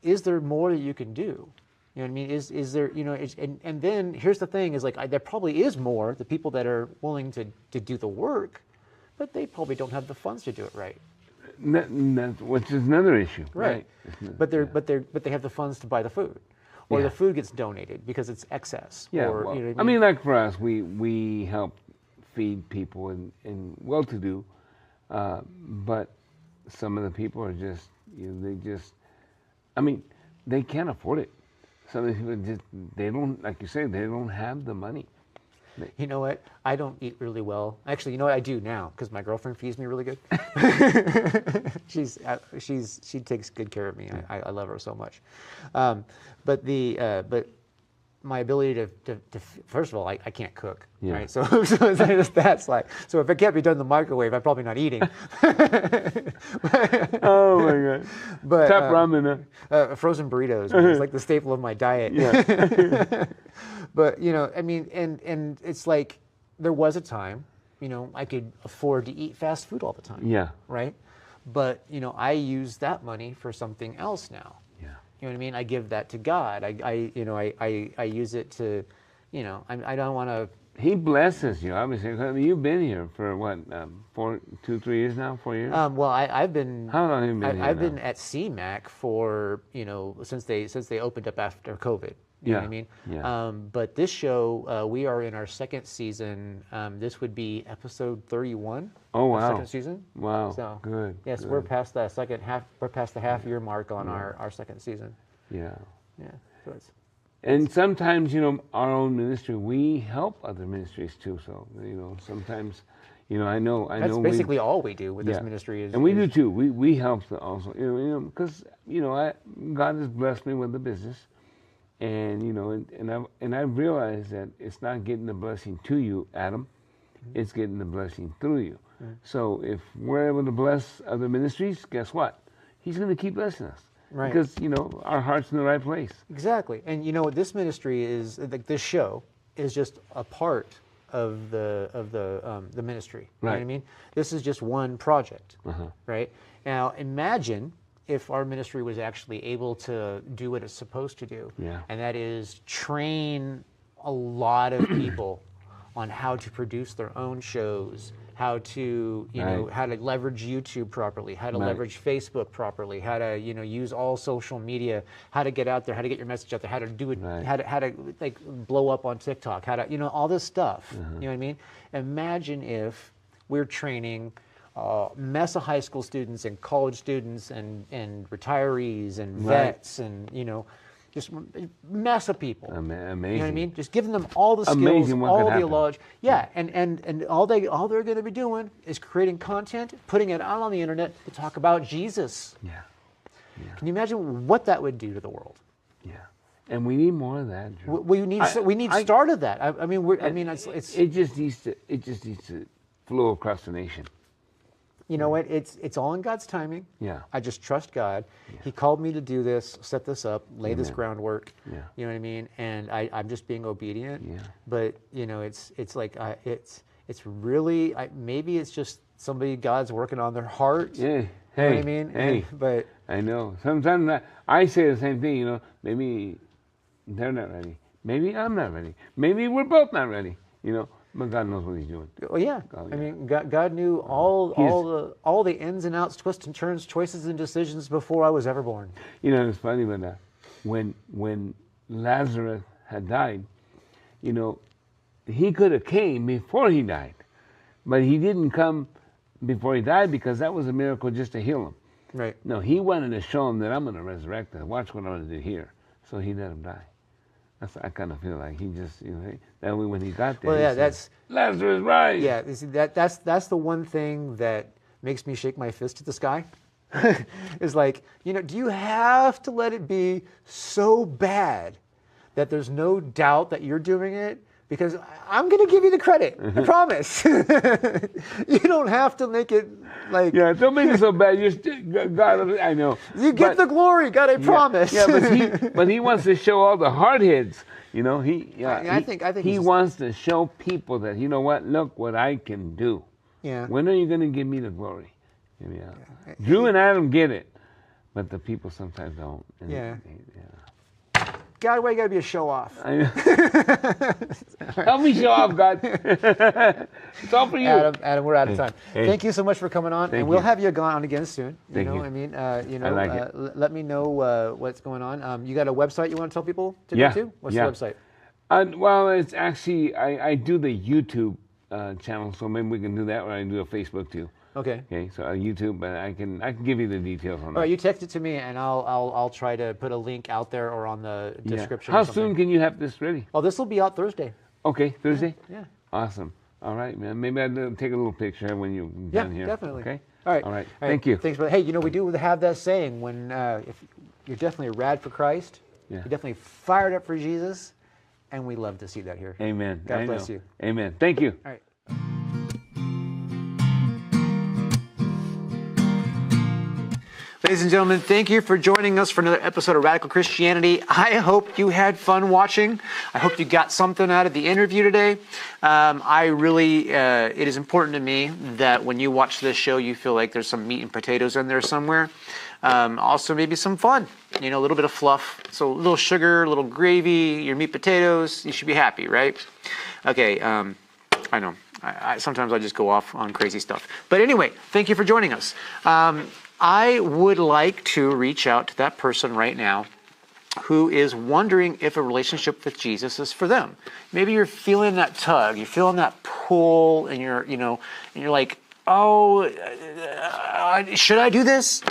is there more that you can do? You know what I mean? Is there, you know, and then here's the thing is like, there probably is more, the people that are willing to do the work, but they probably don't have the funds to do it right. Which is another issue. Right. But they have the funds to buy the food. Or Yeah. the food gets donated because it's excess. Yeah. Or, Well, you know what I mean, like for us, we help feed people in well-to-do, but some of the people are just, you know, I mean, they can't afford it. Some of the people they don't, like you say, they don't have the money. You know what? I don't eat really well. Actually, you know what? I do now because my girlfriend feeds me really good. she takes good care of me. I love her so much. But my ability to first of all, I can't cook, Yeah. right? So that's like, so if it can't be done in the microwave, I'm probably not eating. Oh my God! But Top ramen. frozen burritos, man, it's like the staple of my diet. Yeah. But I mean, and it's like there was a time, I could afford to eat fast food all the time. Yeah. Right. But I use that money for something else now. Yeah. You know what I mean? I give that to God. I use it to, I don't want to. He blesses you, obviously. I mean, you've been here for what, 2, 3 years now? 4 years? Well, I've been. How long have you been here I've now? been at CMAC for since they opened up after COVID. You know what I mean? Yeah. But this show, we are in our second season. This would be episode 31. Oh, of wow. Second season. Wow. So Good. yes, good. we're past the second half. We're past the half-year mark on our second season. Yeah. Yeah. So it's. And sometimes, our own ministry, we help other ministries too. So, sometimes, I know. That's basically all we do with Yeah. this ministry. Is And we do too. We help also, because God has blessed me with the business, and and I realize that it's not getting the blessing to you, Adam. It's getting the blessing through you. So if we're able to bless other ministries, guess what? He's going to keep blessing us. Right. Because our heart's in the right place. Exactly. And this ministry is like this show is just a part of the ministry. You know what I Right. mean? This is just one project. Uh-huh. Right? Now imagine if our ministry was actually able to do what it's supposed to do. Yeah. And that is train a lot of people on how to produce their own shows, how to Right. how to leverage YouTube properly, how to Right. leverage Facebook properly, how to use all social media, how to get out there, how to get your message out there, how to do it, Right. how to like blow up on TikTok, how to all this stuff. Uh-huh. You know what I mean? Imagine if we're training a mess of high school students and college students and retirees and Right. vets and just a mess of people. Amazing. You know what I mean? Just giving them all the skills, Amazing what all could the happen. knowledge. Yeah, and all they're going to be doing is creating content, putting it out on the internet to talk about Jesus. Yeah. Can you imagine what that would do to the world? Yeah. And we need more of that, Drew. We need start of that. I mean, it's It just needs to flow across the nation. you know what? It's all in God's timing. Yeah. I just trust God. He called me to do this, set this up, lay this Amen. groundwork. Yeah. You know what I mean? And I'm just being obedient. Yeah. But it's like it's really maybe it's just somebody God's working on their heart. Yeah. You know Hey. what I mean? Hey. But I know. Sometimes I say the same thing. Maybe they're not ready. Maybe I'm not ready. Maybe we're both not ready. But God knows what He's doing. well, yeah. Oh, I yeah. mean, God knew all the ins and outs, twists and turns, choices and decisions before I was ever born. It's funny, but when Lazarus had died, he could have came before he died, but he didn't come before he died because that was a miracle just to heal him. Right. No, he wanted to show him that I'm going to resurrect him. Watch what I'm going to do here. So he let him die. I kind of feel like he just, that way when he got there. Well, he yeah, said, that's Lazarus, rise. yeah. You see, that's the one thing that makes me shake my fist at the sky. Is like, do you have to let it be so bad that there's no doubt that you're doing it? Because I'm going to give you the credit. I promise. You don't have to make it like. Yeah, don't make it so bad. God, I know. You get the glory, God. I promise. Yeah, but he wants to show all the hard heads. I think he he's- wants to show people that look what I can do. Yeah. When are you going to give me the glory? Drew and Adam get it, but the people sometimes don't. And Yeah. God, why you gotta be a show off? Help me show off, God. It's all for you. Adam, we're out of time. Hey. Thank you so much for coming on, Thank and we'll you. have you on again soon. Thank you. I mean, I like it. let me know what's going on. You got a website you want to tell people to Yeah, go to? What's yeah. the website? Well, it's actually I do the YouTube channel, so maybe we can do that, or I can do a Facebook too. Okay. Okay, so YouTube, but I can give you the details on All that. right, you text it to me, and I'll try to put a link out there or on the Yeah. description. How or something. soon can you have this ready? Oh, this will be out Thursday. Okay, Thursday? Yeah. Awesome. All right, man. Maybe I'll take a little picture when you're Yeah, done here. definitely. Okay? All right. All right. Thank you. Thanks, brother. Hey, we do have that saying when if you're definitely rad for Christ, Yeah. you're definitely fired up for Jesus, And we love to see that here. Amen. God bless you. Amen. Thank you. All right. Ladies and gentlemen, thank you for joining us for another episode of Radical Christianity. I hope you had fun watching. I hope you got something out of the interview today. It is important to me that when you watch this show, you feel like there's some meat and potatoes in there somewhere. Also, maybe some fun, a little bit of fluff. So a little sugar, a little gravy, your meat potatoes, you should be happy, right? Okay, I know. Sometimes I just go off on crazy stuff. But anyway, thank you for joining us. I would like to reach out to that person right now who is wondering if a relationship with Jesus is for them. Maybe you're feeling that tug, you're feeling that pull, and you're like, oh, should I do this?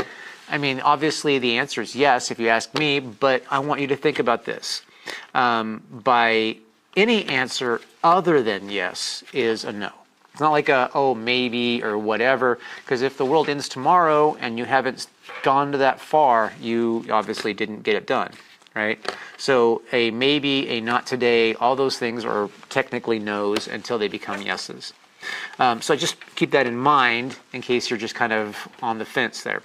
I mean, obviously the answer is yes, if you ask me, but I want you to think about this. By any answer other than yes is a no. It's not like maybe or whatever, because if the world ends tomorrow and you haven't gone to that far, you obviously didn't get it done, right? So a maybe, a not today, all those things are technically no's until they become yeses. So just keep that in mind in case you're just kind of on the fence there.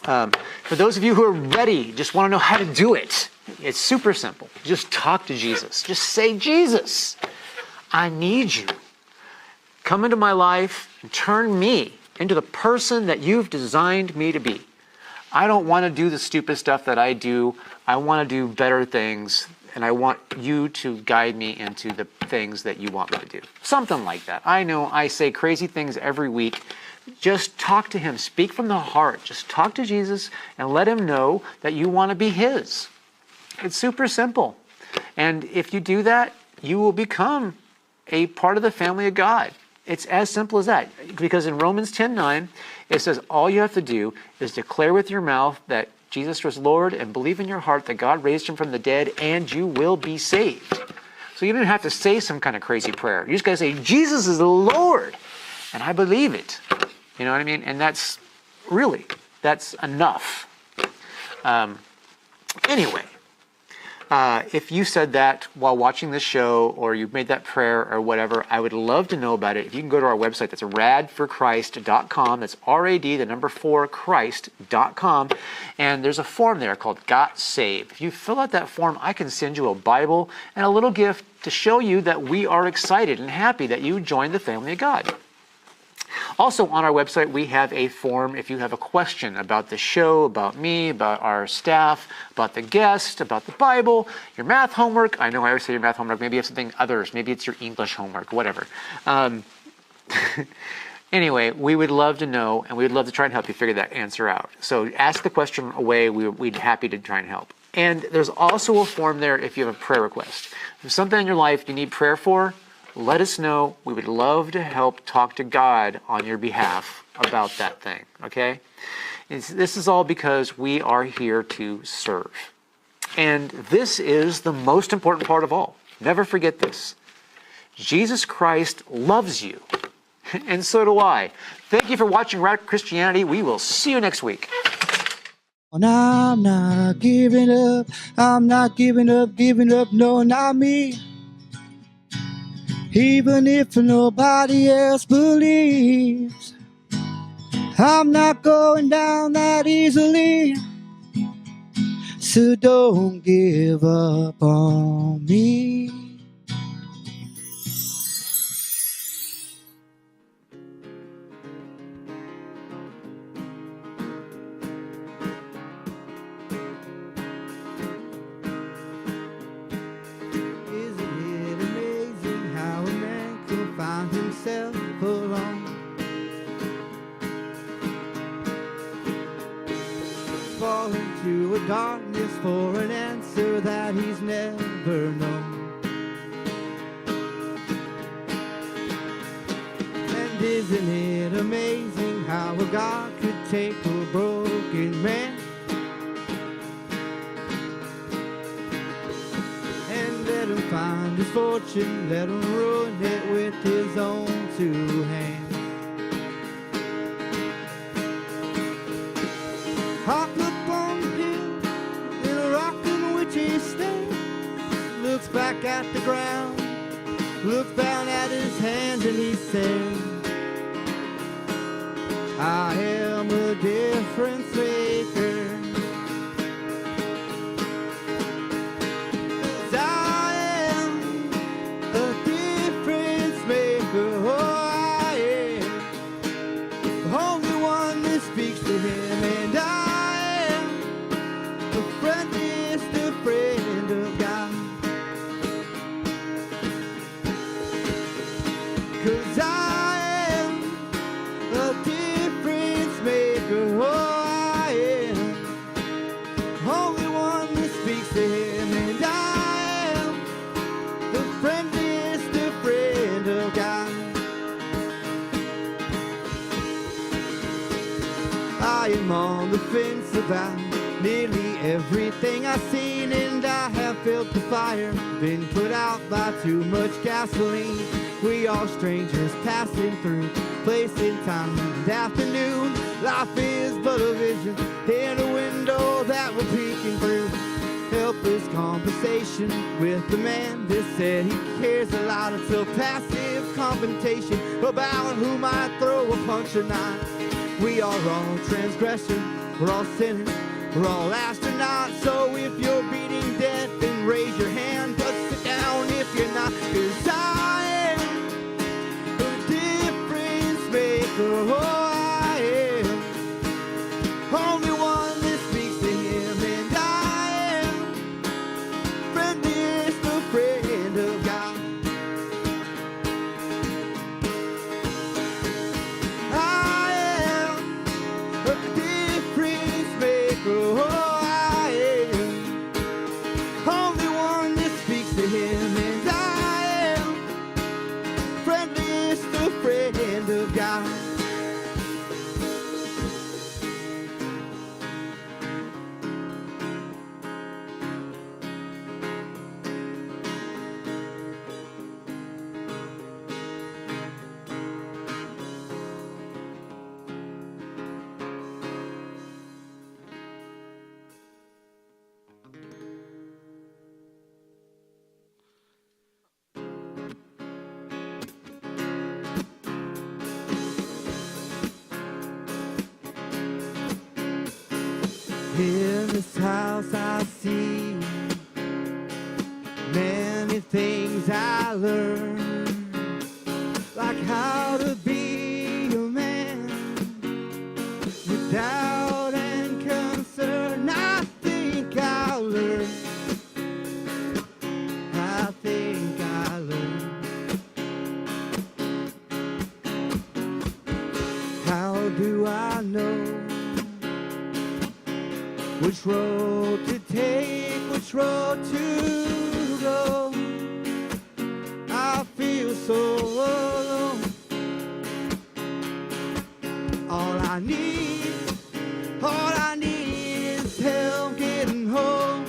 For those of you who are ready, just want to know how to do it, it's super simple. Just talk to Jesus. Just say, Jesus, I need you. Come into my life and turn me into the person that you've designed me to be. I don't want to do the stupid stuff that I do. I want to do better things, and I want you to guide me into the things that you want me to do. Something like that. I know I say crazy things every week. Just talk to him. Speak from the heart. Just talk to Jesus and let him know that you want to be his. It's super simple. And if you do that, you will become a part of the family of God. It's as simple as that. Because in Romans 10:9, it says all you have to do is declare with your mouth that Jesus was Lord and believe in your heart that God raised him from the dead and you will be saved. So you don't have to say some kind of crazy prayer. You just got to say, Jesus is the Lord and I believe it. You know what I mean? And that's enough. Anyway. If you said that while watching this show or you made that prayer or whatever, I would love to know about it. If you can go to our website, that's radforchrist.com. That's RAD, Christ.com. And there's a form there called Got Saved. If you fill out that form, I can send you a Bible and a little gift to show you that we are excited and happy that you joined the family of God. Also on our website, we have a form if you have a question about the show, about me, about our staff, about the guest, about the Bible, your math homework. I know I always say your math homework. Maybe you have something others. Maybe it's your English homework, whatever. Anyway, we would love to know, and we would love to try and help you figure that answer out. So ask the question away. We'd be happy to try and help. And there's also a form there if you have a prayer request. If there's something in your life you need prayer for, let us know. We would love to help talk to God on your behalf about that thing, okay? This is all because we are here to serve. And this is the most important part of all. Never forget this. Jesus Christ loves you, and so do I. Thank you for watching Radical Christianity. We will see you next week. And I'm not giving up. I'm not giving up, no, not me. Even if nobody else believes, I'm not going down that easily. So don't give up on me. Fall into a darkness for an answer that he's never known. And isn't it amazing how a God could take a broken man and let him find his fortune, let him ruin it with his own two hands. Hop up on the hill in a rock in which he stands, looks back at the ground, looked down at his hands and he said, I am a difference maker. 'Cause I am a difference maker. Oh, I am the only one that speaks to him, and I am the friendliest of friend of God. 'Cause I am a difference maker. Oh, I am the only one that speaks to him, and I am the friendliest of friend of God. I am on the fence about nearly everything I've seen, and I have felt the fire, been put out by too much gasoline. We are strangers passing through, place in time and afternoon. Life is but a vision in a window that we're peeking through. Helpless conversation with the man that said he cares a lot, until passive confrontation about who might throw a punch or not. We are all transgressors, we're all sinners, we're all astronauts. So if you're beating death, then raise your hand, but sit down if you're not. 'Cause I am a difference maker. Oh, I am only one that speaks to him, and I am friendliest of friend of God. I am a difference maker. Oh, I am only one that speaks to him, and I am friendliest of friend of God. In this house I see many things I learned, like how to be a man with doubt and concern. I think I learned, I think I learned. How do I know which road to take, which road to go? I feel so alone. All I need is help getting home.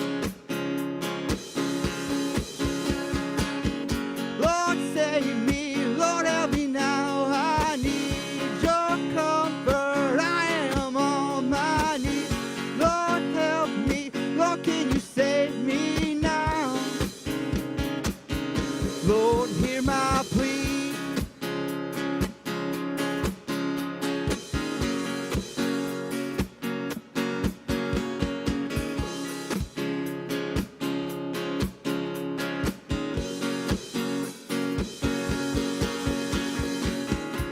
Lord, save me, Lord, help me now. I need your comfort, I am on my knees. Lord, help me, Lord, can you save me now? Lord, hear my plea.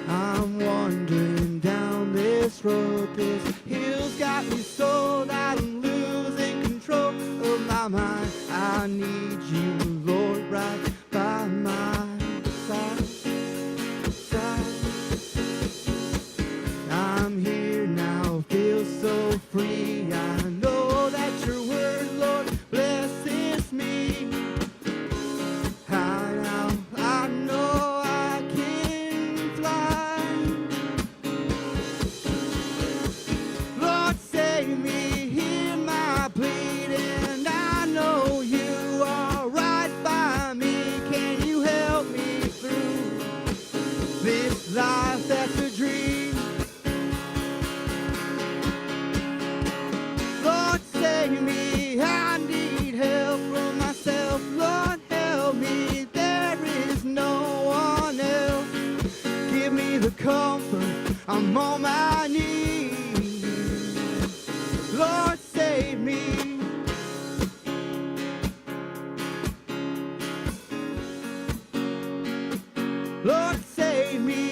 I'm wandering down this road, this hill's got me so that I'm losing control of my mind. I need you, Lord, right by my side. I'm here now, feel so free. I know that your word, Lord, blesses me. I know I can fly. Lord, save me, hear my plea, and I know you are right by me. Lord, save me.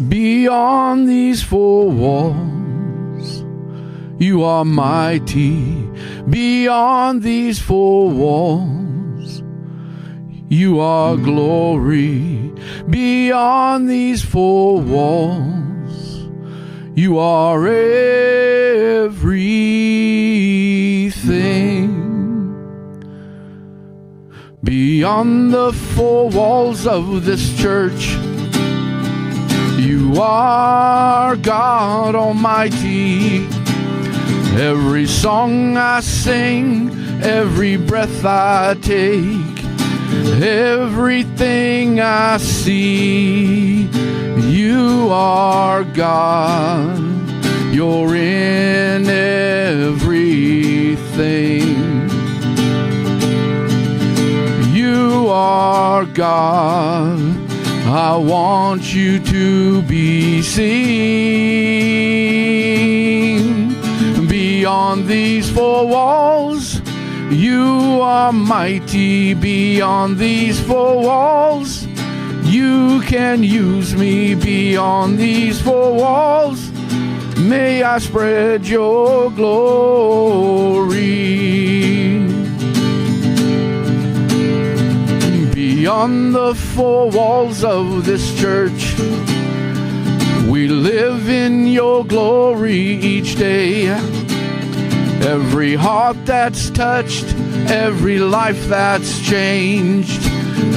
Beyond these four walls, you are mighty. Beyond these four walls, you are glory. Beyond these four walls, you are everything. Beyond the four walls of this church, you are God Almighty. Every song I sing, every breath I take, everything I see, you are God. You're in everything. You are God. I want you to be seen. Beyond these four walls, you are mighty. Beyond these four walls, you can use me. Beyond these four walls, may I spread your glory. Beyond the four walls of this church, we live in your glory each day. Every heart that's touched, every life that's changed,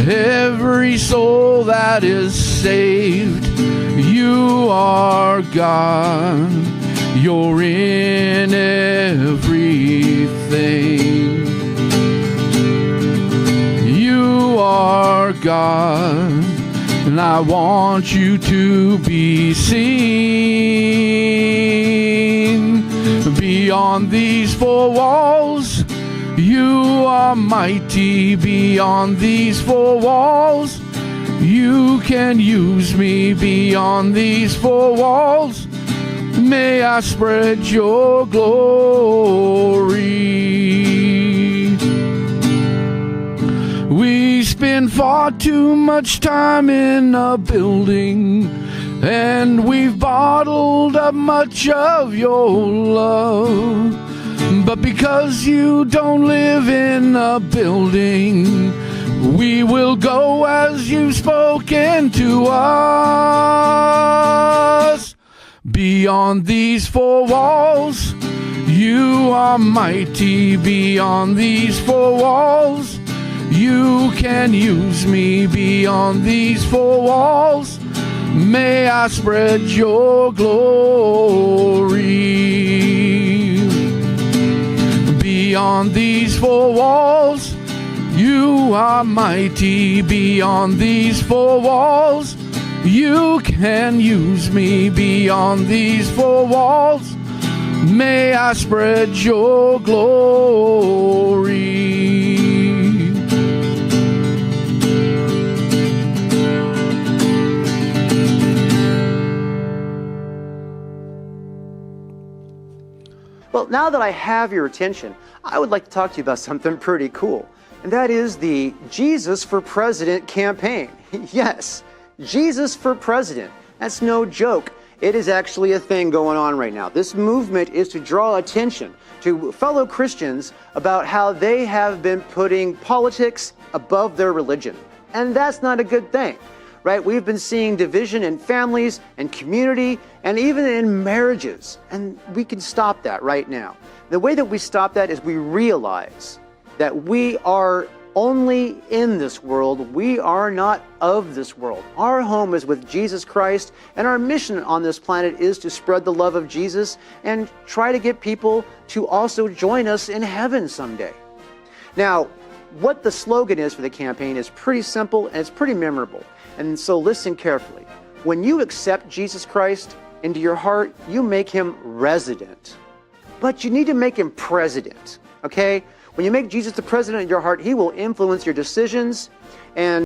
every soul that is saved, you are God. You're in everything. You are God, and I want you to be seen. Beyond these four walls, you are mighty. Beyond these four walls, you can use me. Beyond these four walls, may I spread your glory. We spend far too much time in a building, and we've bottled up much of your love. But because you don't live in a building, we will go as you've spoken to us. Beyond these four walls, you are mighty. Beyond these four walls, you can use me. Beyond these four walls, may I spread your glory. Beyond these four walls, you are mighty. Beyond these four walls, you can use me. Beyond these four walls, may I spread your glory. Well, now that I have your attention, I would like to talk to you about something pretty cool, and that is the Jesus for President campaign. Yes, Jesus for President. That's no joke. It is actually a thing going on right now. This movement is to draw attention to fellow Christians about how they have been putting politics above their religion. And that's not a good thing, right? We've been seeing division in families and community and even in marriages. And we can stop that right now. The way that we stop that is we realize that we are only in this world. We are not of this world. Our home is with Jesus Christ, and our mission on this planet is to spread the love of Jesus and try to get people to also join us in heaven someday. Now, what the slogan is for the campaign is pretty simple and it's pretty memorable. And so listen carefully. When you accept Jesus Christ into your heart, you make him resident. but you need to make him president, okay? When you make Jesus the president of your heart, he will influence your decisions and